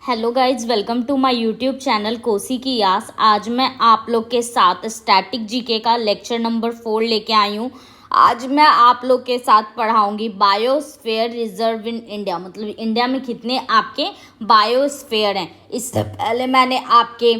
Hello guys, welcome to my YouTube channel कोसी की यास। आज मैं आप लोग के साथ स्टैटिक जीके का लेक्चर नंबर 4 लेके आई हूँ। आज मैं आप लोग के साथ पढ़ाऊंगी बायोस्फीयर रिजर्व इन इंडिया, मतलब इंडिया में कितने आपके बायोस्फीयर हैं। इससे पहले मैंने आपके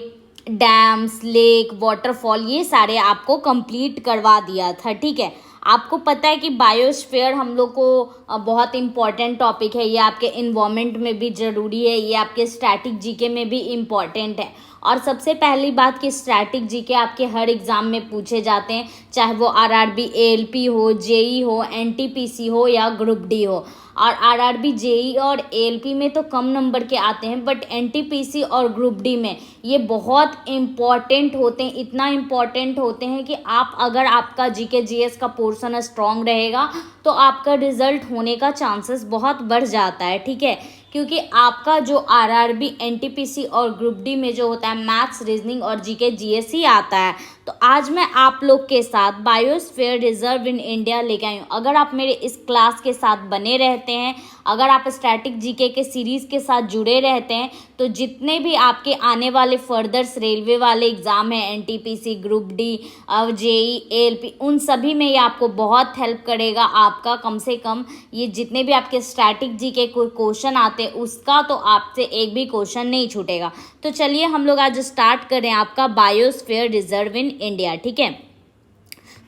डैम्स, लेक, वाटरफॉल ये सारे आपको कंप्लीट करवा दिया था, ठीक है। आपको पता है कि बायोस्फीयर हम लोग को बहुत इम्पॉर्टेंट टॉपिक है। ये आपके इन्वायरमेंट में भी ज़रूरी है, ये आपके स्टैटिक जीके में भी इम्पॉर्टेंट है। और सबसे पहली बात कि स्टैटिक जीके आपके हर एग्ज़ाम में पूछे जाते हैं, चाहे वो आरआरबी, एएलपी हो, जेई हो, एनटीपीसी हो या ग्रुप डी हो। और आरआरबी, जेई और एएलपी में तो कम नंबर के आते हैं, बट एनटीपीसी और ग्रुप डी में ये बहुत इम्पॉर्टेंट होते हैं। इतना इम्पॉर्टेंट होते हैं कि आप अगर आपका जीके जीएस का पोर्शन स्ट्रॉन्ग रहेगा तो आपका रिजल्ट होने का चांसेस बहुत बढ़ जाता है, ठीक है। क्योंकि आपका जो आरआरबी, एनटीपीसी और ग्रुप डी में जो होता है मैथ्स, रीजनिंग और जीके जीएस ही आता है। तो आज मैं आप लोग के साथ बायोस्फीयर रिजर्व इन इंडिया लेके आई हूँ। अगर आप मेरे इस क्लास के साथ बने रहते हैं, अगर आप स्टैटिक जीके के सीरीज़ के साथ जुड़े रहते हैं, तो जितने भी आपके आने वाले फर्दर्स रेलवे वाले एग्ज़ाम हैं, NTPC, group D, JE, ALP, उन सभी में ये आपको बहुत हेल्प करेगा। आपका कम से कम ये जितने भी आपके स्टैटिक जीके कोई क्वेश्चन आते हैं उसका तो आपसे एक भी क्वेश्चन नहीं छूटेगा। तो चलिए हम लोग आज स्टार्ट करें आपका बायोस्फीयर रिजर्व इन इंडिया, ठीक है।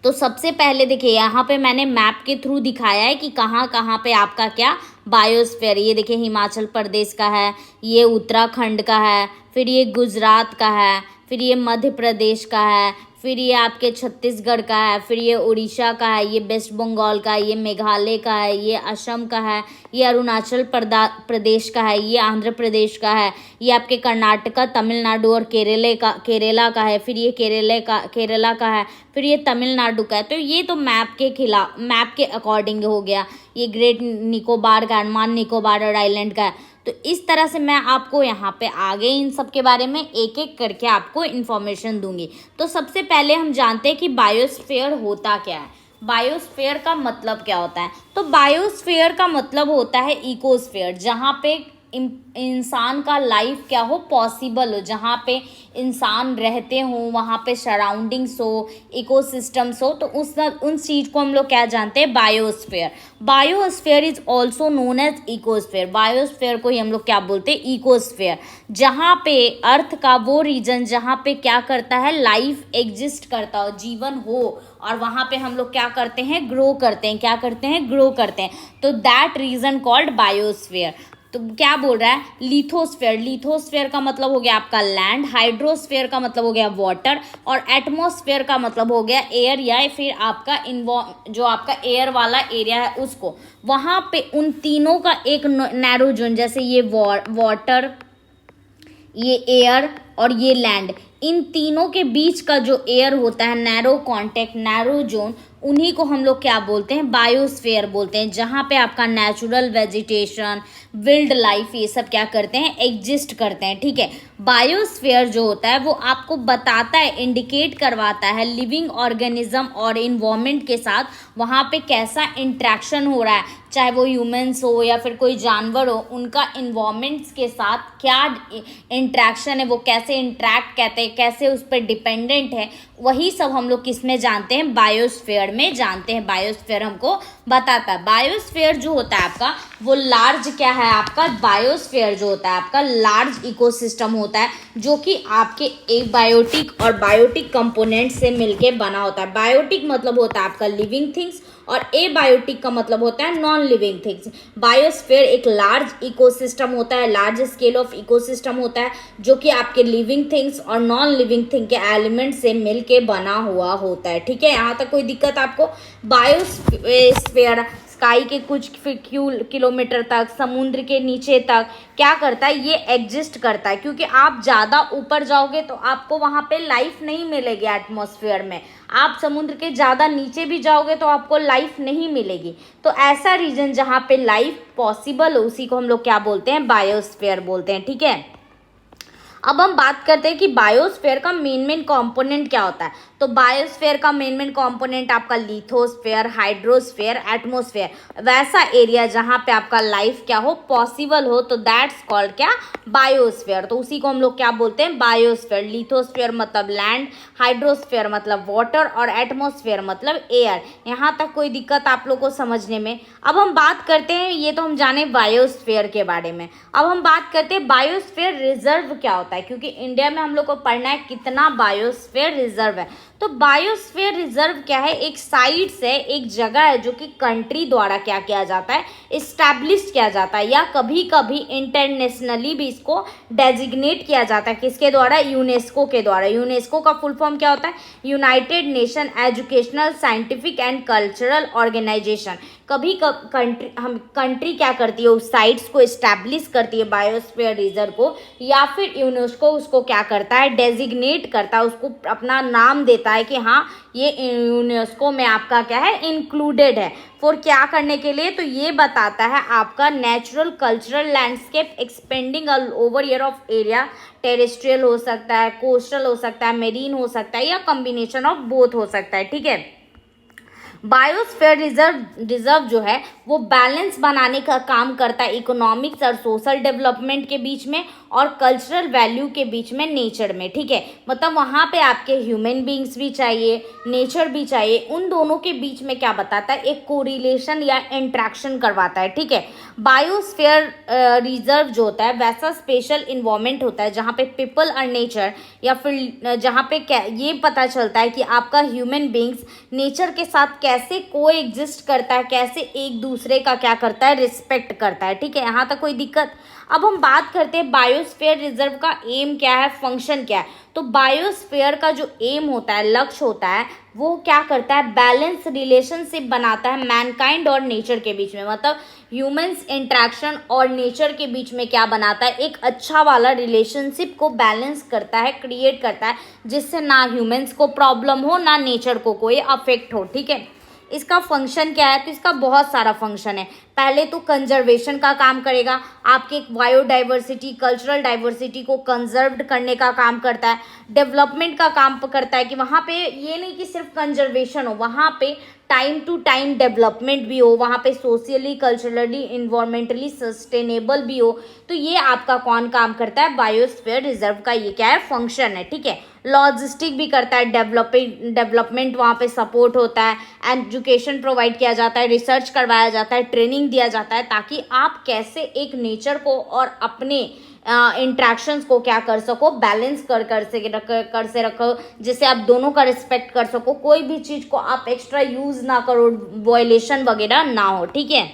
तो सबसे पहले देखिए, यहाँ पे मैंने मैप के थ्रू दिखाया है कि कहाँ कहाँ पे आपका क्या बायोस्फीयर। ये देखिए हिमाचल प्रदेश का है, ये उत्तराखंड का है, फिर ये गुजरात का है, फिर ये मध्य प्रदेश का है, फिर ये आपके छत्तीसगढ़ का है, फिर ये उड़ीसा का है, ये वेस्ट बंगाल का है, ये मेघालय का है, ये असम का है, ये अरुणाचल प्रदेश का है, ये आंध्र प्रदेश का है, ये आपके कर्नाटका, तमिलनाडु और केरला का है, फिर ये केरला का है, फिर ये तमिलनाडु का है। तो ये तो मैप के अकॉर्डिंग हो गया। ये ग्रेट निकोबार का, अंडमान निकोबार और आइलैंड का है। तो इस तरह से मैं आपको यहाँ पे आगे इन सब के बारे में एक एक करके आपको इन्फॉर्मेशन दूंगी। तो सबसे पहले हम जानते हैं कि बायोस्फीयर होता क्या है। बायोस्फीयर का मतलब क्या होता है? तो बायोस्फीयर का मतलब होता है इकोस्फीयर, जहाँ पे इंसान का लाइफ क्या हो, पॉसिबल हो, जहाँ पे इंसान रहते हो, वहाँ पे सराउंडिंग्स हो, इकोसिस्टम्स हो। तो उन चीज़ को हम लोग क्या जानते हैं? Biosphere. Biosphere is also known as ecosphere. Biosphere को ही हम लोग क्या बोलते हैं? इकोस्फीयर। जहाँ पे अर्थ का वो रीजन जहाँ पे क्या करता है, लाइफ एग्जिस्ट करता हो, जीवन हो, और वहाँ पे हम लोग क्या करते हैं? ग्रो करते हैं। क्या करते हैं? ग्रो करते हैं। तो दैट रीजन कॉल्ड बायोस्फीयर। तो क्या बोल रहा है? लिथोस्फेयर। लिथोस्फेयर का मतलब हो गया आपका लैंड, हाइड्रोस्फेयर का मतलब हो गया वाटर, और एटमॉस्फेयर का मतलब हो गया एयर, या फिर आपका जो आपका एयर वाला एरिया है उसको। वहाँ पे उन तीनों का एक नैरो जोन, जैसे ये वाटर, ये एयर और ये लैंड, इन तीनों के बीच का जो एयर होता है, नैरो कॉन्टेक्ट, नैरो जोन, उन्हीं को हम लोग क्या बोलते हैं? बायोस्फीयर बोलते हैं। जहाँ पे आपका नेचुरल वेजिटेशन, विल्ड लाइफ, ये सब क्या करते हैं? एग्जिस्ट करते हैं, ठीक है। बायोस्फीयर जो होता है वो आपको बताता है, इंडिकेट करवाता है लिविंग ऑर्गेनिज्म और इन्वायरमेंट के साथ वहाँ पे कैसा इंट्रैक्शन हो रहा है, चाहे वो ह्यूमंस हो या फिर कोई जानवर हो, उनका इन्वायरमेंट्स के साथ क्या इंट्रैक्शन है, वो कैसे इंट्रैक्ट कहते हैं, कैसे उस पर डिपेंडेंट है, वही सब हम लोग किस में जानते हैं? बायोस्फीयर में जानते हैं। बायोस्फीयर हमको बताता है। बायोस्फीयर जो होता है आपका वो लार्ज क्या है? आपका बायोस्फीयर जो होता है आपका लार्ज इकोसिस्टम होता है, जो कि आपके एबायोटिक और बायोटिक कंपोनेंट से मिलके बना होता है। बायोटिक मतलब होता है आपका लिविंग थिंग्स, और एबायोटिक का मतलब होता है नॉन लिविंग थिंग्स। बायोस्फीयर एक लार्ज इकोसिस्टम होता है, लार्ज स्केल ऑफ इकोसिस्टम होता है, जो कि आपके लिविंग थिंग्स और नॉन लिविंग थिंग के एलिमेंट से मिलके बना हुआ होता है, ठीक है। यहाँ तक कोई दिक्कत आपको? बायोस्फीयर स्काई के कुछ किलोमीटर तक, समुद्र के नीचे तक क्या करता है? ये एग्जिस्ट करता है। क्योंकि आप ज़्यादा ऊपर जाओगे तो आपको वहाँ पे लाइफ नहीं मिलेगी एटमॉस्फेयर में। आप समुद्र के ज़्यादा नीचे भी जाओगे तो आपको लाइफ नहीं मिलेगी। तो ऐसा रीजन जहाँ पे लाइफ पॉसिबल हो, उसी को हम लोग क्या बोलते हैं? बायोस्फीयर बोलते हैं, ठीक है। अब हम बात करते हैं कि बायोस्फीयर का मेन कंपोनेंट क्या होता है। तो बायोस्फीयर का मेन कंपोनेंट आपका लिथोस्फीयर, हाइड्रोस्फीयर, एटमॉस्फेयर, वैसा एरिया जहाँ पे आपका लाइफ क्या हो, पॉसिबल हो, तो दैट्स कॉल्ड क्या, बायोस्फीयर। तो उसी को हम लोग क्या बोलते हैं, बायोस्फीयर। लिथोस्फीयर मतलब लैंड, हाइड्रोस्फीयर मतलब वाटर, और एटमॉस्फेयर मतलब एयर। यहाँ तक कोई दिक्कत आप लोग को समझने में? अब हम बात करते हैं, ये तो हम जाने बायोस्फीयर के बारे में। अब हम बात करते हैं बायोस्फीयर रिजर्व क्या होता है, क्योंकि इंडिया में हम लोग को पढ़ना है कितना बायोस्फीयर रिजर्व है। तो बायोस्फीयर रिजर्व क्या है, एक साइट्स है, एक जगह है जो कि कंट्री द्वारा क्या किया जाता है, इस्टेब्लिश किया जाता है, या कभी कभी इंटरनेशनली भी इसको डेजिग्नेट किया जाता है। किसके द्वारा, यूनेस्को के द्वारा। यूनेस्को का फुल फॉर्म क्या होता है, United Nation Educational Scientific and Cultural Organization. कभी कंट्री क्या करती है, उस साइट्स को इस्टेब्लिश करती है बायोस्फीयर रिजर्व को, या फिर यूनेस्को उसको क्या करता है, डेजिग्नेट करता है, उसको अपना नाम देता है कि हाँ ये यूनेस्को में आपका क्या है, इंक्लूडेड है। फॉर क्या करने के लिए, तो ये बताता है आपका natural cultural landscape expanding all over year of area, terrestrial हो सकता है, कोस्टल हो सकता है, मेरीन हो सकता है, या कॉम्बिनेशन ऑफ बोथ हो सकता है। ठीक है। बायोस्फीयर रिजर्व जो है वो बैलेंस बनाने का काम करता है इकोनॉमिक्स और सोशल डेवलपमेंट के बीच में, और कल्चरल वैल्यू के बीच में, नेचर में। ठीक है, मतलब वहाँ पे आपके ह्यूमन बींग्स भी चाहिए, नेचर भी चाहिए, उन दोनों के बीच में क्या बताता है, एक कोरिलेशन या इंट्रैक्शन करवाता है। ठीक है। बायोस्फीयर रिजर्व जो होता है वैसा स्पेशल इन्वायरमेंट होता है जहाँ पे पीपल और नेचर, या फिर जहाँ पे ये पता चलता है कि आपका ह्यूमन बींग्स नेचर के साथ कैसे को एग्जिस्ट करता है, कैसे एक दूसरे का क्या करता है, रिस्पेक्ट करता है। ठीक है, यहाँ तक कोई दिक्कत? अब हम बात करते हैं बायोस्फीयर रिजर्व का एम क्या है, फंक्शन क्या है। तो बायोस्फीयर का जो एम होता है, लक्ष्य होता है, वो क्या करता है, बैलेंस रिलेशनशिप बनाता है मैनकाइंड और नेचर के बीच में। मतलब ह्यूमंस इंट्रैक्शन और नेचर के बीच में क्या बनाता है, एक अच्छा वाला रिलेशनशिप को बैलेंस करता है, क्रिएट करता है, जिससे ना ह्यूमंस को प्रॉब्लम हो, ना नेचर को कोई अफेक्ट हो। ठीक है। इसका फंक्शन क्या है, तो इसका बहुत सारा फंक्शन है। पहले तो कंजर्वेशन का काम करेगा, आपके बायोडाइवर्सिटी, कल्चरल डाइवर्सिटी को कंजर्व्ड करने का काम करता है। डेवलपमेंट का काम करता है कि वहाँ पे ये नहीं कि सिर्फ कंजर्वेशन हो, वहाँ पे टाइम टू टाइम डेवलपमेंट भी हो, वहाँ पे सोशली, कल्चरली, इन्वायरमेंटली सस्टेनेबल भी हो। तो ये आपका कौन काम करता है, बायोस्फीयर रिजर्व का ये क्या है, फंक्शन है। ठीक है। लॉजिस्टिक भी करता है, डेवलपमेंट वहाँ पे सपोर्ट होता है, एजुकेशन प्रोवाइड किया जाता है, रिसर्च करवाया जाता है, ट्रेनिंग दिया जाता है, ताकि आप कैसे एक नेचर को और अपने इंट्रैक्शंस को क्या कर सको, बैलेंस कर से रखो, जिससे आप दोनों का रिस्पेक्ट कर सको, कोई भी चीज़ को आप एक्स्ट्रा यूज़ ना करो, वायलेशन वगैरह ना हो। ठीक है।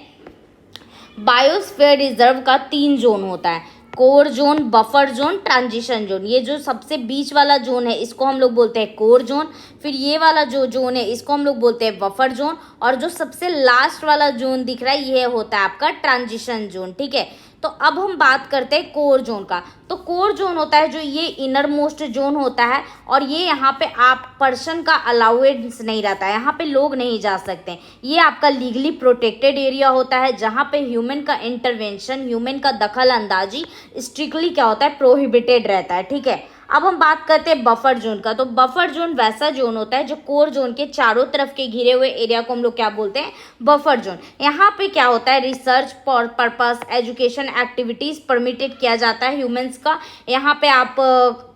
बायोस्फीयर रिजर्व का 3 जोन होता है, core zone, buffer zone, transition zone. ये जो सबसे बीच वाला जोन है इसको हम लोग बोलते हैं कोर जोन, फिर ये वाला जो जोन है इसको हम लोग बोलते हैं बफर जोन, और जो सबसे लास्ट वाला जोन दिख रहा है ये होता है आपका ट्रांजिशन जोन। ठीक है। तो अब हम बात करते हैं कोर जोन का। तो कोर जोन होता है जो ये इनर मोस्ट जोन होता है, और ये यहाँ पे आप पर्सन का अलाउेंस नहीं रहता है, यहाँ पे लोग नहीं जा सकते। ये आपका लीगली प्रोटेक्टेड एरिया होता है, जहाँ पे ह्यूमन का इंटरवेंशन, ह्यूमन का दखल अंदाजी स्ट्रिक्टली क्या होता है, प्रोहिबिटेड रहता है। ठीक है। अब हम बात करते हैं बफर जोन का। तो बफर जोन वैसा जोन होता है जो कोर जोन के चारों तरफ के घिरे हुए एरिया को हम लोग क्या बोलते हैं, बफर जोन। यहाँ पे क्या होता है, research purpose, education activities permitted किया जाता है ह्यूमंस का। यहाँ पे आप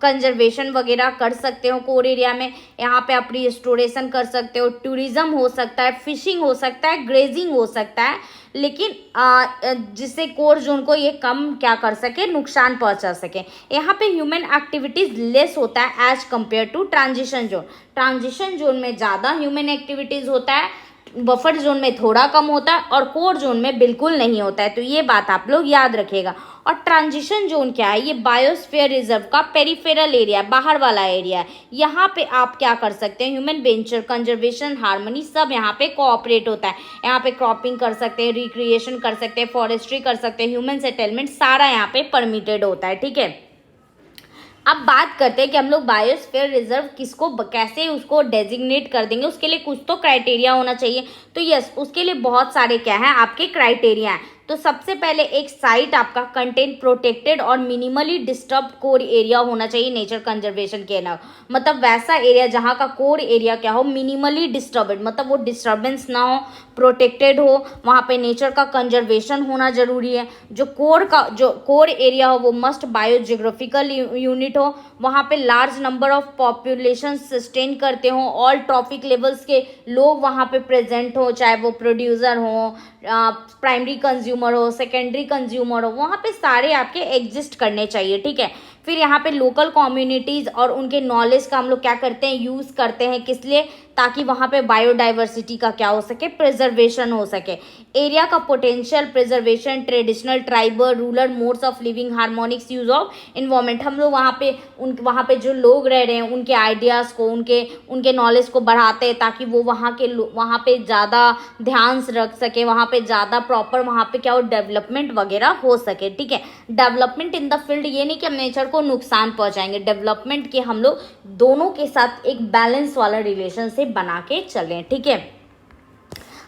कंजर्वेशन वगैरह कर सकते हो कोर एरिया में, यहाँ पे आप रिस्टोरेशन कर सकते हो, टूरिज्म हो सकता है, फिशिंग हो सकता है, ग्रेजिंग हो सकता है, लेकिन जिससे कोर जोन को ये कम क्या कर सके, नुकसान पहुंचा सके। यहाँ पे ह्यूमन एक्टिविटीज लेस होता है as compared to transition zone. Transition zone में ज़्यादा ह्यूमन एक्टिविटीज होता है, बफर जोन में थोड़ा कम होता है, और कोर जोन में बिल्कुल नहीं होता है। तो ये बात आप लोग याद रखिएगा। और ट्रांजिशन जोन क्या है, ये बायोस्फीयर रिजर्व का पेरिफेरल एरिया, बाहर वाला एरिया है। यहाँ पे आप क्या कर सकते हैं, ह्यूमन वेंचर, कंजर्वेशन, हार्मनी सब यहाँ पे कोऑपरेट होता है। यहाँ पे क्रॉपिंग कर सकते हैं, रिक्रिएशन कर सकते हैं, फॉरेस्ट्री कर सकते हैं, ह्यूमन सेटलमेंट सारा यहाँ पे परमिटेड होता है। ठीक है। अब बात करते हैं कि हम लोग बायोस्फीयर रिजर्व किसको कैसे उसको डेजिग्नेट कर देंगे, उसके लिए कुछ तो क्राइटेरिया होना चाहिए। तो यस, उसके लिए बहुत सारे क्या है आपके क्राइटेरिया हैं। तो सबसे पहले एक साइट आपका कंटेंट प्रोटेक्टेड और मिनिमली डिस्टर्ब कोर एरिया होना चाहिए नेचर कंजर्वेशन के अलावा। मतलब वैसा एरिया जहाँ का कोर एरिया क्या हो, मिनिमली डिस्टर्बेड, मतलब वो डिस्टर्बेंस ना हो, प्रोटेक्टेड हो, वहाँ पे नेचर का कंजर्वेशन होना जरूरी है। जो कोर एरिया हो वो मस्ट बायोजियोग्राफिकल यूनिट हो, वहाँ पे large number of population sustain करते हो, ऑल ट्रॉफिक लेवल्स के लोग वहाँ पे प्रेजेंट हो, चाहे वो प्रोड्यूसर हो, प्राइमरी कंज्यूमर हो, सेकेंडरी कंज्यूमर हो, वहाँ पे सारे आपके एग्जिस्ट करने चाहिए। ठीक है, फिर यहाँ पे लोकल कम्युनिटीज़ और उनके नॉलेज का हम लोग क्या करते हैं, यूज़ करते हैं, किस लिए, ताकि वहाँ पे बायोडाइवर्सिटी का क्या हो सके, प्रिजर्वेशन हो सके। एरिया का potential preservation, traditional tribal rural modes of living, harmonics use of environment, हम लोग वहाँ पे जो लोग रह रहे हैं उनके आइडियाज़ को, उनके नॉलेज को बढ़ाते हैं, ताकि वो वहाँ पे ज़्यादा ध्यान रख सके, वहाँ पे ज़्यादा प्रॉपर वहाँ पे क्या हो, डेवलपमेंट वगैरह हो सके। ठीक है, डेवलपमेंट इन द फील्ड, ये नहीं कि हम नेचर को नुकसान पहुंचाएंगे, डेवलपमेंट के हम लोग दोनों के साथ एक बैलेंस वाला रिलेशनशिप बना के चलें। ठीक है,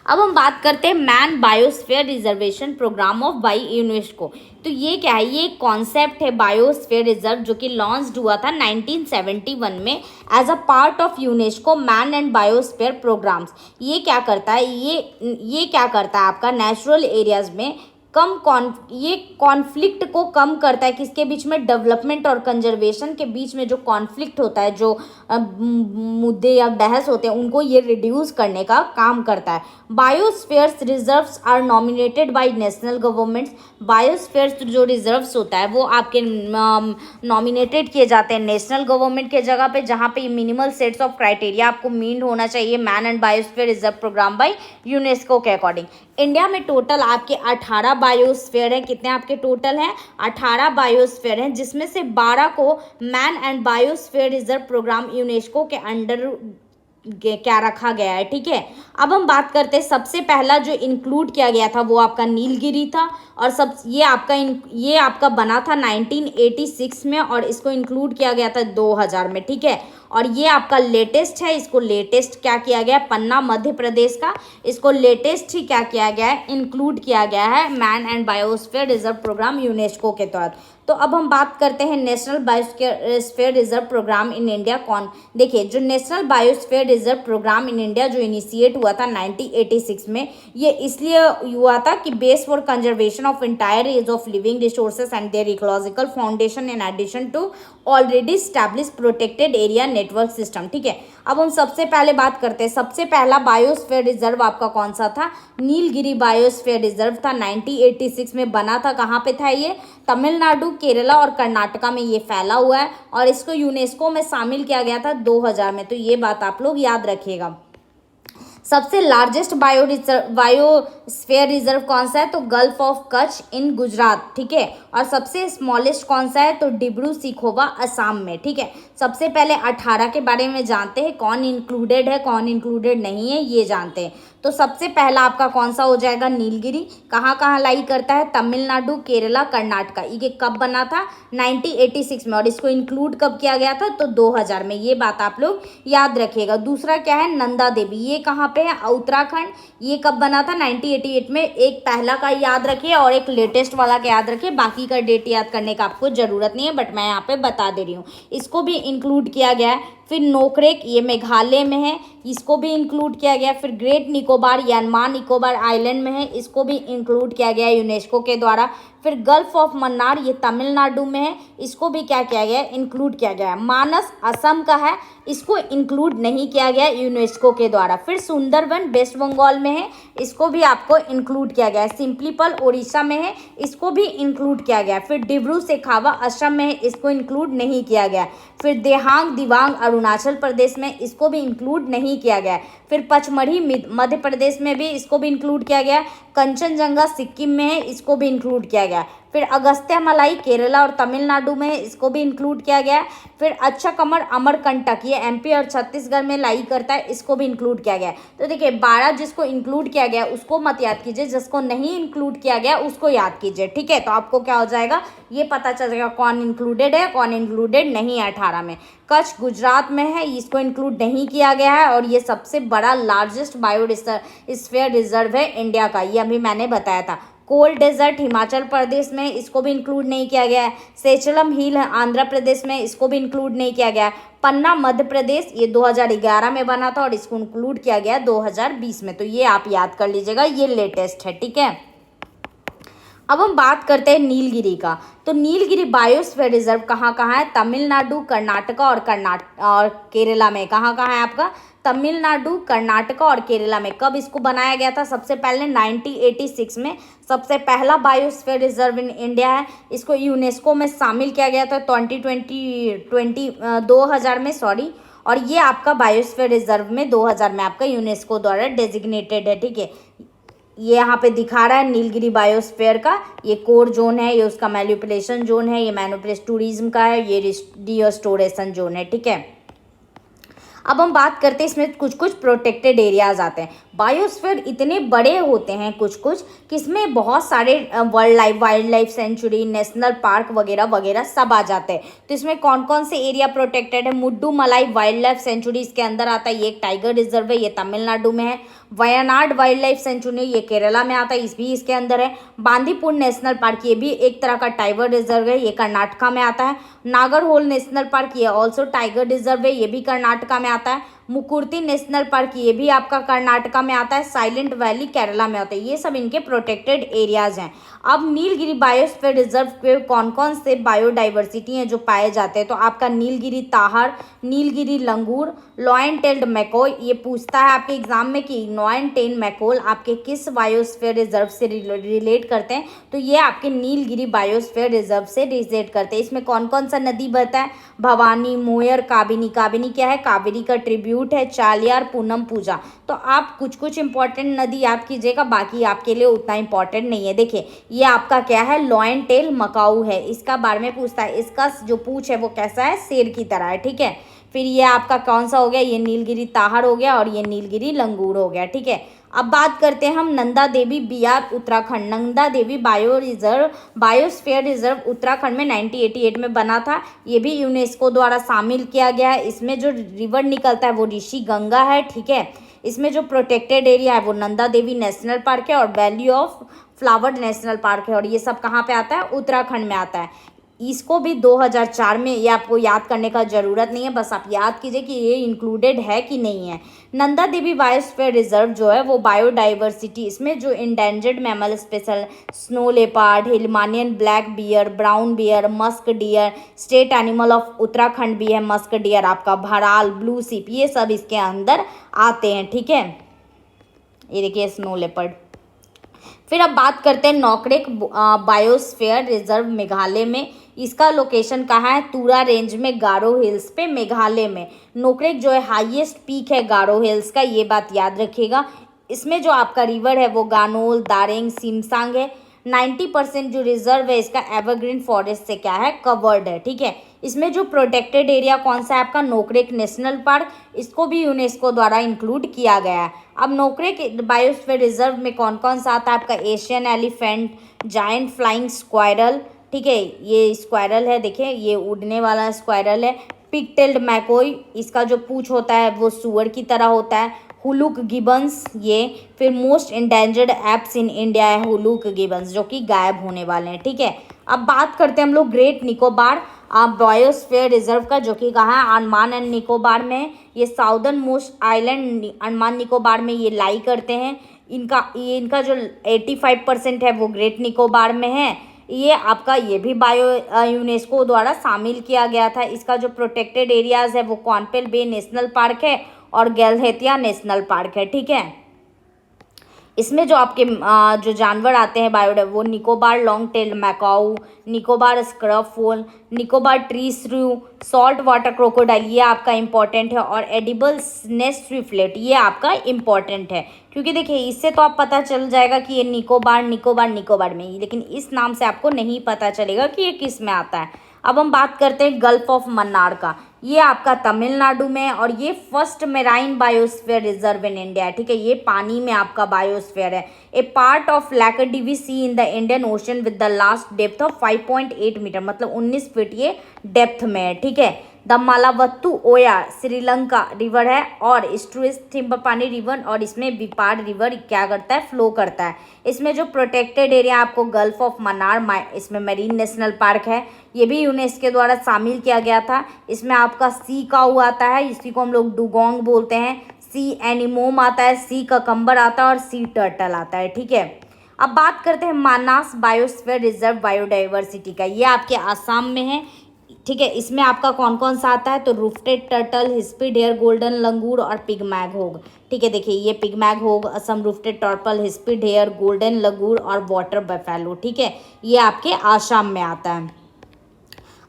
अब हम बात करते हैं man biosphere reservation programme of by UNESCO. तो ये क्या है, ये कॉन्सेप्ट है बायोस्फीयर रिजर्व, जो कि लॉन्च हुआ था 1971 में as a part of UNESCO man and biosphere programmes. ये क्या करता है, ये क्या करता है आपका नेचुरल एरियाज में ये कॉन्फ्लिक्ट को कम करता है, किसके बीच में, डेवलपमेंट और कंजर्वेशन के बीच में जो कॉन्फ्लिक्ट होता है, जो मुद्दे या बहस होते हैं, उनको ये रिड्यूस करने का काम करता है। Biospheres reserves are nominated by national governments. Biospheres जो रिजर्व्स होता है वो आपके नॉमिनेटेड किए जाते हैं नेशनल गवर्नमेंट के जगह पे, जहाँ पे मिनिमल सेट्स ऑफ क्राइटेरिया आपको मीट होना चाहिए man and biosphere reserve programme by UNESCO के अकॉर्डिंग। इंडिया में टोटल आपके 18 बायोस्फीयर हैं। कितने आपके टोटल हैं, 18 बायोस्फीयर हैं, जिसमें से 12 को man and biosphere reserve programme UNESCO के अंडर क्या रखा गया है। ठीक है, अब हम बात करते हैं, सबसे पहला जो इंक्लूड किया गया था वो आपका नीलगिरी था, और ये आपका बना था 1986 में, और इसको इंक्लूड किया गया था 2000 में। ठीक है, और ये आपका लेटेस्ट है, इसको लेटेस्ट क्या किया गया, पन्ना मध्य प्रदेश का, इसको लेटेस्ट ही क्या किया गया है, इंक्लूड किया गया है man and biosphere reserve programme UNESCO के तहत। तो अब हम बात करते हैं national biosphere reserve programme in India. देखिए, जो national biosphere reserve programme in India जो इनिशिएट हुआ था 1986 में, ये इसलिए हुआ था कि base for conservation of entire age of living resources and their ecological foundation in addition to already establish protected area network system. ठीक है, अब हम सबसे पहले बात करते हैं, सबसे पहला बायोस्फीयर रिजर्व आपका कौन सा था, नीलगिरी बायोस्फीयर रिजर्व था, 1986 में बना था। कहाँ पे था ये, तमिलनाडु, केरला और कर्नाटका में ये फैला हुआ है, और इसको यूनेस्को में शामिल किया गया था 2000 में। तो ये बात आप लोग याद रखिएगा। सबसे लार्जेस्ट बायोस्फीयर रिजर्व कौन सा है, तो गल्फ ऑफ कच्छ इन गुजरात। ठीक है, और सबसे स्मॉलेस्ट कौन सा है, तो डिब्रू सीखोवा असम में। ठीक है, सबसे पहले 18 के बारे में जानते हैं, कौन इंक्लूडेड है कौन इंक्लूडेड नहीं है ये जानते हैं। तो सबसे पहला आपका कौन सा हो जाएगा, नीलगिरी। कहाँ कहाँ लाई करता है, तमिलनाडु, केरला, कर्नाटका। ये कब बना था, 1986 में, और इसको इंक्लूड कब किया गया था, तो 2000 में। ये बात आप लोग याद रखिएगा। दूसरा क्या है, नंदा देवी, ये कहाँ पे है, उत्तराखंड। ये कब बना था, 1988 में। एक पहला का याद रखिए और एक लेटेस्ट वाला का याद रखिए, बाकी का डेट याद करने का आपको जरूरत नहीं है, बट मैं यहाँ पे बता दे रही हूँ। इसको भी इंक्लूड किया गया है। फिर नोकरेक, ये मेघालय में है, इसको भी इंक्लूड किया गया। फिर ग्रेट निकोबार, ये अंडमान निकोबार आइलैंड में है, इसको भी इंक्लूड किया गया यूनेस्को के द्वारा। फिर गल्फ ऑफ मन्नार, ये तमिलनाडु में है, इसको भी क्या किया गया है, इंक्लूड किया गया है। मानस असम का है, इसको इंक्लूड नहीं किया गया यूनेस्को के द्वारा। फिर सुंदरवन वेस्ट बंगाल में है, इसको भी आपको इंक्लूड किया गया है। सिम्पलीपल उड़ीसा में है, इसको भी इंक्लूड किया गया। फिर डिब्रू सेखावा असम में है, इसको इंक्लूड नहीं किया गया। फिर देहांग दिवांग अरुणाचल प्रदेश में, इसको भी इंक्लूड नहीं किया गया। फिर पचमढ़ी मध्य प्रदेश में भी, इसको भी इंक्लूड किया गया। कंचनजंगा सिक्किम में है, इसको भी इंक्लूड किया गया। फिर अगस्त्यामलाई केरला और तमिलनाडु में है, इसको भी इंक्लूड किया गया। फिर अच्छा अमरकंटक, ये एमपी और छत्तीसगढ़ में लाई करता है, इसको भी इंक्लूड किया गया। तो देखिए 12 जिसको इंक्लूड किया गया उसको मत याद कीजिए, जिसको नहीं इंक्लूड किया गया उसको याद कीजिए। ठीक है, तो आपको क्या हो जाएगा, ये पता चल जाएगा कौन इंक्लूडेड है कौन इंक्लूडेड नहीं है। 18 में कच्छ गुजरात में है, इसको इंक्लूड नहीं किया गया है, और ये सबसे बड़ा लार्जेस्ट बायोस्फीयर रिजर्व है इंडिया का, ये अभी मैंने बताया था। कोल डेजर्ट हिमाचल प्रदेश में, इसको भी इंक्लूड नहीं किया गया है। सेचलम हिल आंध्र प्रदेश में, इसको भी इंक्लूड नहीं किया गया है। पन्ना मध्य प्रदेश, ये 2011 में बना था और इसको इंक्लूड किया गया 2020 में। तो ये आप याद कर लीजिएगा, ये लेटेस्ट है, ठीक है। अब हम बात करते हैं नीलगिरी का। तो नीलगिरी बायोस्फीयर रिजर्व कहाँ कहाँ है? तमिलनाडु, कर्नाटका और केरला में। कहाँ कहाँ है आपका? तमिलनाडु, कर्नाटका और केरला में। कब इसको बनाया गया था? सबसे पहले 1986 में सबसे पहला बायोस्फीयर रिजर्व इन इंडिया है। इसको यूनेस्को में शामिल किया गया था 2000 में, सॉरी। और ये आपका बायोस्फीयर रिजर्व में 2000 में आपका यूनेस्को द्वारा डेजिग्नेटेड है, ठीक है। ये यहाँ पे दिखा रहा है नीलगिरी बायोस्फीयर का, ये कोर जोन है, ये उसका मैनिपुलेशन जोन है, ये मैनिपुलेशन टूरिज्म का है, ये रिस्टोरेशन जोन है, ठीक है। अब हम बात करते हैं, इसमें कुछ कुछ प्रोटेक्टेड एरियाज आते हैं। बायोस्फीयर इतने बड़े होते हैं कुछ कुछ कि इसमें बहुत सारे wild life century, national park वगैरह वगैरह सब आ जाते हैं। तो इसमें कौन कौन से एरिया प्रोटेक्टेड है? मुड्डू मलाई वाइल्ड लाइफ सेंचुरी इसके अंदर आता है, ये एक टाइगर रिजर्व है, ये तमिलनाडु में है। वयनाड वाइल्ड लाइफ सेंचुरी, ये केरला में आता है, इस भी इसके अंदर है। बांदीपुर नेशनल पार्क, ये भी एक तरह का टाइगर रिजर्व है, ये कर्नाटका में आता है। नागरहोल नेशनल पार्क, ये ऑल्सो टाइगर रिजर्व है, ये भी कर्नाटका में आता है। मुकुर्ती नेशनल पार्क, ये भी आपका कर्नाटका में आता है। साइलेंट वैली केरला में आता है। ये सब इनके प्रोटेक्टेड एरियाज हैं। अब नीलगिरी बायोस्फीयर रिजर्व पे कौन कौन से बायोडाइवर्सिटी हैं जो पाए जाते हैं? तो आपका नीलगिरी ताहर, नीलगिरी लंगूर, लॉयन टेल्ड मैकॉय। ये पूछता है आपके एग्जाम में कि लॉयन टेल्ड मैकॉल आपके किस बायोस्फीयर रिजर्व से रिलेट करते हैं? तो ये आपके नीलगिरी बायोस्फीयर रिजर्व से रिलेट करते हैं। इसमें कौन कौन सा नदी बहता है? भवानी, मोयर, काबिनी। काबिनी क्या है? कावेरी का ट्रिब्यूट है। चालियार, पूनम, पूजा। तो आप कुछ कुछ इंपॉर्टेंट नदी याद कीजिएगा, बाकी आपके लिए उतना इंपॉर्टेंट नहीं है। देखिए ये आपका क्या है? लॉयन टेल मकाऊ है, इसका बारे में पूछता है। इसका जो पूंछ है वो कैसा है? शेर की तरह है, ठीक है। फिर ये आपका कौन सा हो गया? ये नीलगिरी ताहर हो गया और ये नीलगिरी लंगूर हो गया, ठीक है। अब बात करते हैं हम नंदा देवी बिहार उत्तराखंड। नंदा देवी बायोस्फीयर रिजर्व उत्तराखंड में 1988 में बना था। ये भी यूनेस्को द्वारा शामिल किया गया है। इसमें जो रिवर निकलता है वो ऋषि गंगा है, ठीक है। इसमें जो प्रोटेक्टेड एरिया है वो नंदा देवी नेशनल पार्क है और valley of flower national park है। और ये सब कहाँ पे आता है? उत्तराखंड में आता है। इसको भी 2004 में, ये आपको याद करने का ज़रूरत नहीं है, बस आप याद कीजिए कि ये इंक्लूडेड है कि नहीं है। नंदा देवी बायोस्फीयर रिजर्व जो है वो बायोडाइवर्सिटी, इसमें जो endangered mammal special snow leopard, Himalayan black beer, brown bear, musk deer, state animal of Uttarakhand भी है मस्क डियर आपका, भराल, ब्लू सीप, ये सब इसके अंदर आते हैं, ठीक है। ये देखिए स्नो लेपर्ड। फिर अब बात करते हैं नॉकरेक बायोस्फीयर रिजर्व मेघालय में। इसका लोकेशन कहाँ है? तुरा रेंज में, गारो हिल्स पे, मेघालय में। नोकरेक जो है हाईएस्ट पीक है गारो हिल्स का, ये बात याद रखिएगा। इसमें जो आपका रिवर है वो गानोल, दारेंग, सिमसांग है। 90% जो रिजर्व है इसका एवरग्रीन फॉरेस्ट से क्या है? कवर्ड है, ठीक है। इसमें जो प्रोटेक्टेड एरिया कौन सा है आपका? नोकरेक नेशनल पार्क, इसको भी यूनेस्को द्वारा इंक्लूड किया गया है। अब नोकरेक बायोस्फीयर रिजर्व में कौन कौन सा आता है आपका? Asian elephant, giant flying squirrel, ठीक है, ये स्क्वायरल है, देखिए ये उड़ने वाला स्क्वायरल है। पिग टेल्ड मैकॉय, इसका जो पूंछ होता है वो सुअर की तरह होता है। हुलुक गिबन्स, ये फिर मोस्ट इंडेंजर्ड एप्स इन इंडिया है हुलुक गिबन्स, जो कि गायब होने वाले हैं, ठीक है। अब बात करते हैं हम लोग ग्रेट निकोबार बायोस्फीयर रिजर्व का, जो कि कहाँ है? अंडमान एंड निकोबार में। ये southern most island Andaman Nicobar में ये लाई करते हैं। इनका जो 85% है वो ग्रेट निकोबार में है। ये आपका ये भी यूनेस्को द्वारा शामिल किया गया था। इसका जो प्रोटेक्टेड एरियाज है वो कॉन्पेल बे नेशनल पार्क है और गैलहेतिया नेशनल पार्क है, ठीक है। इसमें जो आपके जो जानवर आते हैं वो Nicobar long tailed macaque, Nicobar scrub fowl, Nicobar tree shrew, salt water crocodile, ये आपका इंपॉर्टेंट है। और एडिबल नेस्ट रिफ्लेट, ये आपका इंपॉर्टेंट है, क्योंकि देखिए इससे तो आप पता चल जाएगा कि ये निकोबार में ही, लेकिन इस नाम से आपको नहीं पता चलेगा कि ये किस में आता है। अब हम बात करते हैं गल्फ ऑफ मन्नार का। ये आपका तमिलनाडु में और ये first marine biosphere reserve in India है, ठीक है। ये पानी में आपका बायोस्फीयर है। A part of Laccadive sea in the Indian Ocean with the last depth of 5.8 metre, मतलब 19 फीट ये डेप्थ में है, ठीक है। द मालावत्तु ओया श्रीलंका रिवर है, और इस्ट्रुइस थिम्बपानी रिवर, और इसमें विपाड रिवर क्या करता है, फ्लो करता है। इसमें जो प्रोटेक्टेड एरिया आपको गल्फ ऑफ मन्नार, इसमें मरीन नेशनल पार्क है, ये भी यूनेस्को द्वारा शामिल किया गया था। इसमें आपका सी काऊ आता है, इसी को हम लोग डुगोंग बोलते हैं, सी एनिमोम आता है, सी ककम्बर आता है और सी टर्टल आता है। ठीक है, अब बात करते हैं मानास बायोस्फीयर रिजर्व बायोडाइवर्सिटी का। ये आपके आसाम में है। ठीक है, इसमें आपका कौन कौन सा आता है, तो रूफटेड टर्टल, हिस्पी डेयर, गोल्डन लंगूर और पिगमैग होग। ठीक है, देखिए ये पिगमैग होग, असम रूफटेड टर्टल, हिस्पी डेयर, गोल्डन लंगूर और वाटर बफेलो। ठीक है, ये आपके आसाम में आता है।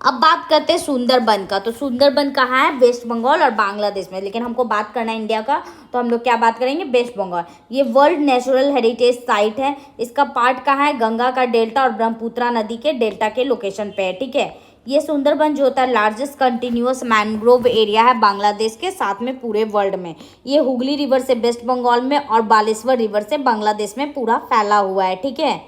अब बात करते हैं सुंदरबन का। तो सुंदरबन कहाँ है, वेस्ट बंगाल और बांग्लादेश में, लेकिन हमको बात करना है इंडिया का, तो हम लोग क्या बात करेंगे, वेस्ट बंगाल। ये वर्ल्ड नेचुरल हेरिटेज साइट है। इसका पार्ट कहाँ है, गंगा का डेल्टा और ब्रह्मपुत्रा नदी के डेल्टा के लोकेशन पे है। ठीक है, ये सुंदरबन जो होता है लार्जेस्ट कंटिन्यूअस मैंग्रोव एरिया है बांग्लादेश के, साथ में पूरे वर्ल्ड में। ये हुगली रिवर से वेस्ट बंगाल में और बालेश्वर रिवर से बांग्लादेश में पूरा फैला हुआ है। ठीक है,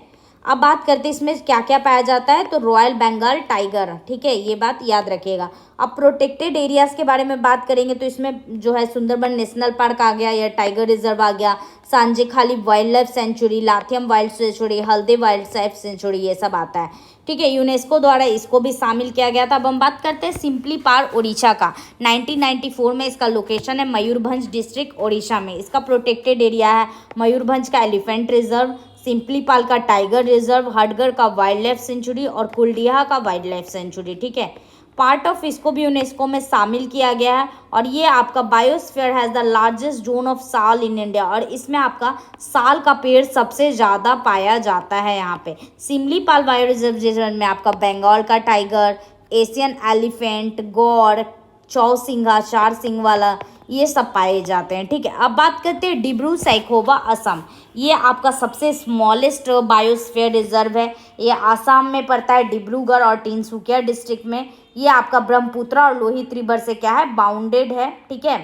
अब बात करते हैं इसमें क्या क्या पाया जाता है, तो रॉयल बंगाल टाइगर। ठीक है, ये बात याद रखिएगा। अब प्रोटेक्टेड एरियाज के बारे में बात करेंगे, तो इसमें जो है सुंदरबन नेशनल पार्क आ गया, या टाइगर रिजर्व आ गया, Sajnekhali wild life sanctuary, Lothian wild sanctuary, Haliday wild life sanctuary, ये सब आता है। ठीक है, यूनेस्को द्वारा इसको भी शामिल किया गया था। अब हम बात करते हैं सिम्पलीपाल ओडिशा का। 1994 में इसका लोकेशन है मयूरभंज डिस्ट्रिक्ट ओडिशा में। इसका प्रोटेक्टेड एरिया है मयूरभंज का एलिफेंट रिजर्व, सिम्पलीपाल का टाइगर रिजर्व, हडगर का वाइल्ड लाइफ सेंचुरी और कुलडिहा का वाइल्ड लाइफ सेंचुरी। ठीक है, पार्ट ऑफ इसको भी यूनेस्को में शामिल किया गया है। और ये आपका biosphere has the largest zone of साल इन इंडिया, और इसमें आपका साल का पेड़ सबसे ज़्यादा पाया जाता है यहाँ पे। सिम्पलीपाल बायो रिजर्व में आपका बंगाल का टाइगर, एशियन एलिफेंट, गौर, चौसिंघा, चार सिंग वाला, ये सब पाए जाते हैं। ठीक है, अब बात करते हैं डिब्रू सैखोवा असम। ये आपका सबसे स्मॉलेस्ट बायोस्फीयर रिजर्व है। ये आसाम में पड़ता है, डिब्रूगढ़ और तिनसुकिया डिस्ट्रिक्ट में। ये आपका ब्रह्मपुत्रा और लोहित रिवर से क्या है, बाउंडेड है। ठीक है,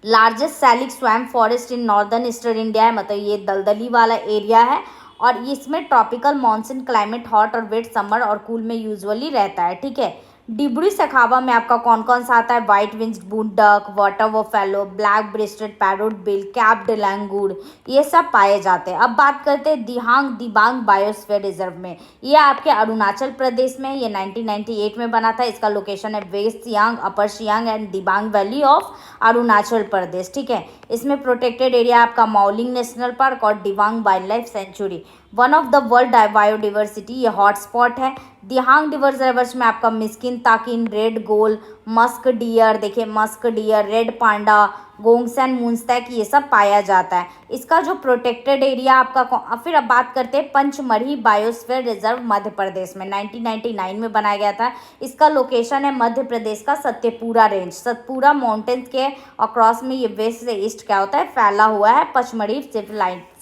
largest salix swamp forest in northern eastern India है, मतलब ये दलदली वाला एरिया है। और इसमें ट्रॉपिकल मानसून क्लाइमेट, हॉट और वेट समर और कूल में यूजुअली रहता है। ठीक है, डिब्रू सैखोवा में आपका कौन कौन सा आता है, white winged wood duck, water buffalo, black breasted parrot bill, capped langur, ये सब पाए जाते हैं। अब बात करते हैं दिहांग दिबांग बायोस्फीयर रिजर्व में। ये आपके अरुणाचल प्रदेश में, ये 1998 में बना था। इसका लोकेशन है west Siang, upper Siang and Dibang valley of Arunachal Pradesh. ठीक है, इसमें प्रोटेक्टेड एरिया आपका मौलिंग नेशनल पार्क और Dibang wild life century. One of the world biodiversity, ये हॉटस्पॉट है। दिहांग रिवर्स में आपका मिस्किन ताकिन, रेड गोल, मस्क डियर, देखिए मस्क डियर, रेड पांडा, गोंगसन मूनस्टैक, ये सब पाया जाता है। इसका जो प्रोटेक्टेड एरिया आपका, फिर अब बात करते हैं पंचमढ़ी बायोस्फीयर रिजर्व मध्य प्रदेश में, 1999 में बनाया गया था। इसका लोकेशन है मध्य प्रदेश का सत्यपुरा रेंज, सतपुरा माउंटेन्स के अक्रॉस में ये वेस्ट से ईस्ट क्या होता है, फैला हुआ है पचमढ़ी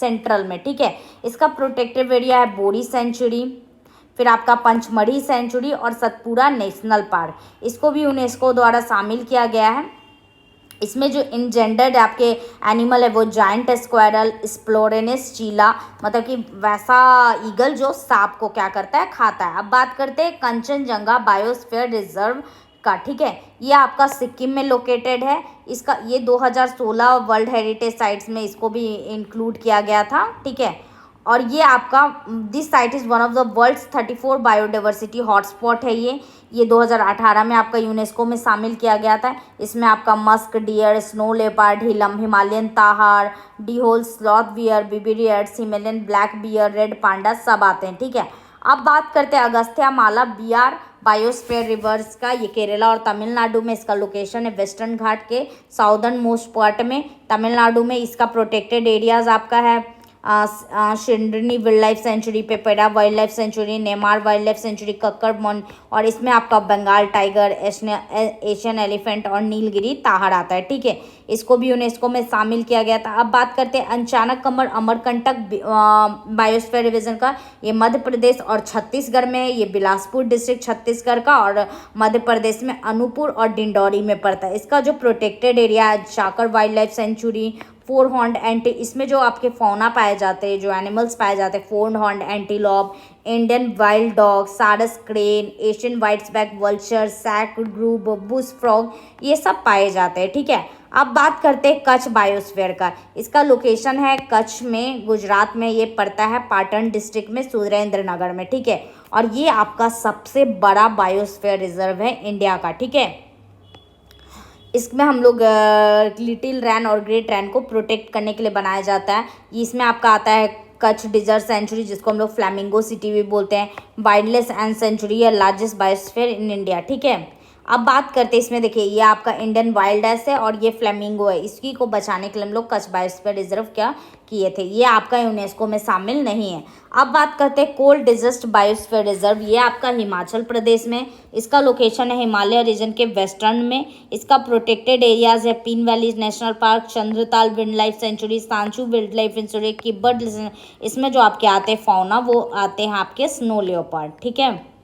सेंट्रल में। ठीक है, इसका प्रोटेक्टिव एरिया है बोरी सेंचुरी, फिर आपका पंचमढ़ी सेंचुरी और सतपुरा नेशनल पार्क। इसको भी यूनेस्को द्वारा शामिल किया गया है। इसमें जो इंजेंडर्ड आपके एनिमल है वो जायंट स्क्वायरल, स्प्लोरेनिस चीला, मतलब कि वैसा ईगल जो सांप को क्या करता है, खाता है। अब बात करते हैं कंचनजंगा बायोस्फीयर रिजर्व का। ठीक है, ये आपका सिक्किम में लोकेटेड है। इसका ये 2016 वर्ल्ड हेरिटेज साइट्स में इसको भी इंक्लूड किया गया था। ठीक है, और ये आपका this site is one of the world's 34 biodiversity hotspot है। ये 2018 में आपका यूनेस्को में शामिल किया गया था। इसमें आपका musk deer, snow leopard, Himalayan tahr, dhole, sloth bear, बिबिरियड, Himalayan black bear, red panda, सब आते हैं। ठीक है, अब बात करते हैं अगस्त्या माला बियार बायोस्फीयर रिवर्स का। ये केरला और तमिलनाडु में इसका लोकेशन है, वेस्टर्न घाट के साउदर्न मोस्ट पार्ट में तमिलनाडु में। इसका प्रोटेक्टेड एरियाज आपका है शिंडनी वाइल्ड लाइफ सेंचुरी, पेपेरा वाइल्ड लाइफ सेंचुरी, नेमार वाइल्ड लाइफ सेंचुरी, कक्कर मन, और इसमें आपका बंगाल टाइगर, एशियन एलिफेंट और नीलगिरी ताहर आता है। ठीक है, इसको भी यूनेस्को में शामिल किया गया था। अब बात करते हैं अचानक अमरकंटक बायोस्फीयर रिजर्व का। ये मध्य प्रदेश और छत्तीसगढ़ में है। ये बिलासपुर डिस्ट्रिक्ट छत्तीसगढ़ का और मध्य प्रदेश में अनूपपुर और डिंडौरी में पड़ता है। इसका जो प्रोटेक्टेड एरिया है चाकर wild life century, four horned anti, इसमें जो आपके फौना पाए जाते हैं, जो एनिमल्स पाए जाते हैं, four horned antelope, Indian wild dog, sarus crane, Asian whiteback vulture, सैक ग्रुप, बुश फ्रॉग, ये सब पाए जाते हैं। ठीक है, अब बात करते हैं कच्छ बायोस्फीयर का। इसका लोकेशन है कच्छ में, गुजरात में ये पड़ता है, पाटन डिस्ट्रिक्ट में, सुरेंद्र नगर में। ठीक है, और ये आपका सबसे बड़ा बायोस्फीयर रिजर्व है इंडिया का। ठीक है, इसमें हम लोग लिटिल रैन और ग्रेट रैन को प्रोटेक्ट करने के लिए बनाया जाता है। इसमें आपका आता है कच्छ डिजर्ट सेंचुरी, जिसको हम लोग फ्लैमिंगो सिटी भी बोलते हैं, वाइल्डलेस एंड सेंचुरी है, लार्जेस्ट बायोस्फीयर इन इंडिया। ठीक है, अब बात करते हैं इसमें, देखिए ये आपका इंडियन वाइल्ड एस है और ये फ्लेमिंगो है। इसकी को बचाने के लिए हम लोग कच्छ बायोस्फीयर रिजर्व क्या किए थे, ये आपका यूनेस्को में शामिल नहीं है। अब बात करते हैं कोल्ड डेजर्ट बायोस्फीयर रिजर्व। ये आपका हिमाचल प्रदेश में, इसका लोकेशन है हिमालय रीजन के वेस्टर्न में। इसका प्रोटेक्टेड एरियाज है Pin valley national park, Chandratal wild life sanctuary, सांचू वाइल्ड लाइफ सेंचुरी, किब्बट। इसमें जो आपके आते हैं फौना वो आते हैं आपके स्नो लेओपार्ड। ठीक है,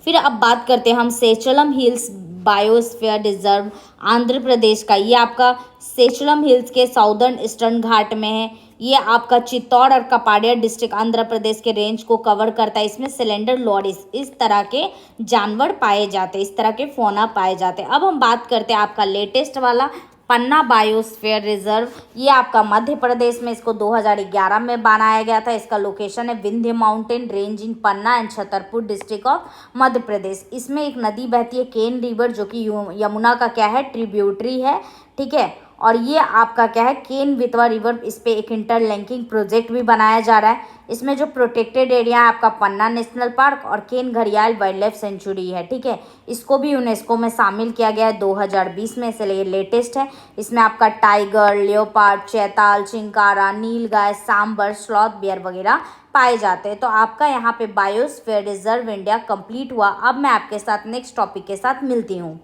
फिर अब बात करते हैं हम सेचलम hills biosphere reserve Andhra Pradesh का। ये आपका सेचलम हिल्स के साउदर्न ईस्टर्न घाट में है। ये आपका चित्तौड़ और कपाड़िया डिस्ट्रिक्ट आंध्र प्रदेश के रेंज को कवर करता है। इसमें सिलेंडर लॉरिस इस तरह के जानवर पाए जाते हैं, इस तरह के फौना पाए जाते हैं। अब हम बात करते हैं आपका लेटेस्ट वाला पन्ना बायोस्फीयर रिजर्व। ये आपका मध्य प्रदेश में, इसको 2011 में बनाया गया था। इसका लोकेशन है Vindhya mountain range in Panna and Chhatarpur district of Madhya Pradesh. इसमें एक नदी बहती है केन रिवर, जो कि यमुना का क्या है, ट्रिब्यूटरी है। ठीक है, और ये आपका क्या है, केन बेतवा रिवर, इस पे एक इंटरलिंकिंग प्रोजेक्ट भी बनाया जा रहा है। इसमें जो प्रोटेक्टेड एरिया है आपका पन्ना नेशनल पार्क और केन घड़ियाल वाइल्ड लाइफ सेंचुरी है। ठीक है, इसको भी यूनेस्को में शामिल किया गया है 2020 में, इसलिए लेटेस्ट है। इसमें आपका टाइगर, लियोपार्ड, चैताल, चिंकारा, नीलगाय, सांबर, स्लॉथ बियर वगैरह पाए जाते हैं। तो आपका यहाँ पे बायोस्फीयर रिजर्व इंडिया कंप्लीट हुआ। अब मैं आपके साथ नेक्स्ट टॉपिक के साथ मिलती हूँ।